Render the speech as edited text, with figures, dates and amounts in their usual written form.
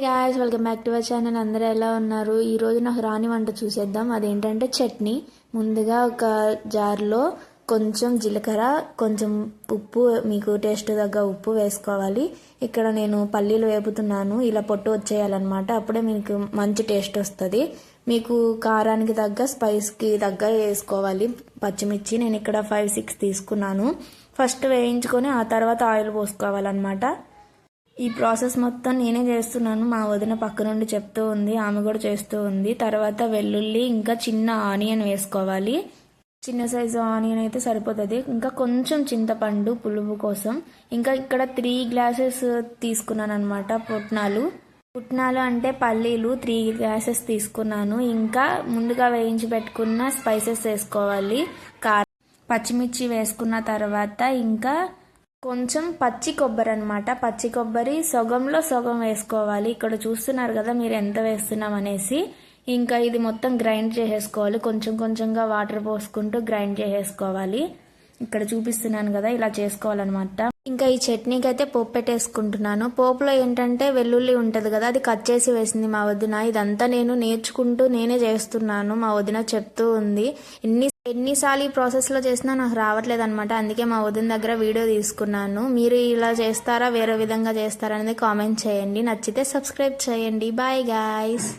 Guys welcome back to our channel. అందరూ ఎలా ఉన్నారు? ఈరోజు నాకు రాని వంట చూసేద్దాం. అదేంటంటే చట్నీ. ముందుగా ఒక జార్లో కొంచెం జీలకర్ర, కొంచెం ఉప్పు, మీకు టేస్ట్ తగ్గ ఉప్పు వేసుకోవాలి. ఇక్కడ నేను పల్లీలు వేపుతున్నాను. ఇలా పొట్టు వచ్చేయాలన్నమాట. అప్పుడే మీకు మంచి టేస్ట్ వస్తుంది. మీకు కారానికి తగ్గ, స్పైస్కి తగ్గ వేసుకోవాలి. పచ్చిమిర్చి నేను ఇక్కడ 5-6 తీసుకున్నాను. ఫస్ట్ వేయించుకొని ఆ తర్వాత ఆయిల్ పోసుకోవాలన్నమాట. ఈ ప్రాసెస్ మొత్తం నేనే చేస్తున్నాను. మా వదిన పక్క నుండి చెప్తూ ఉంది, ఆమె కూడా చేస్తూ ఉంది. తర్వాత వెల్లుల్లి, ఇంకా చిన్న ఆనియన్ వేసుకోవాలి. చిన్న సైజు ఆనియన్ అయితే సరిపోతుంది. ఇంకా కొంచెం చింతపండు పులుపు కోసం. ఇంకా ఇక్కడ 3 గ్లాసెస్ తీసుకున్నాను అనమాట పుట్నాలు అంటే పల్లీలు 3 గ్లాసెస్ తీసుకున్నాను. ఇంకా ముందుగా వేయించి పెట్టుకున్న స్పైసెస్ వేసుకోవాలి. పచ్చిమిర్చి వేసుకున్న తర్వాత ఇంకా కొంచెం పచ్చి కొబ్బరి అనమాట. పచ్చి కొబ్బరి సగంలో సగం వేసుకోవాలి. ఇక్కడ చూస్తున్నారు కదా మీరు ఎంత వేస్తున్నాం అనేసి. ఇంకా ఇది మొత్తం గ్రైండ్ చేసేసుకోవాలి. కొంచెం కొంచెంగా వాటర్ పోసుకుంటూ గ్రైండ్ చేసేసుకోవాలి. ఇక్కడ చూపిస్తున్నాను కదా, ఇలా చేసుకోవాలన్నమాట. ఇంకా ఈ చట్నీకి అయితే పోపు పెట్టేసుకుంటున్నాను. పోపులో ఏంటంటే వెల్లుల్లి ఉంటుంది కదా, అది కట్ చేసి వేసింది మా వదిన. ఇదంతా నేను నేర్చుకుంటూ నేనే చేస్తున్నాను. మా వదిన చెప్తూ ఉంది. ఎన్నిసార్లు ఈ ప్రాసెస్లో చేసినా నాకు రావట్లేదు అనమాట. అందుకే మా వదిన దగ్గర వీడియో తీసుకున్నాను. మీరు ఇలా చేస్తారా, వేరే విధంగా చేస్తారా అనేది కామెంట్ చేయండి. నచ్చితే సబ్స్క్రైబ్ చేయండి. Bye guys.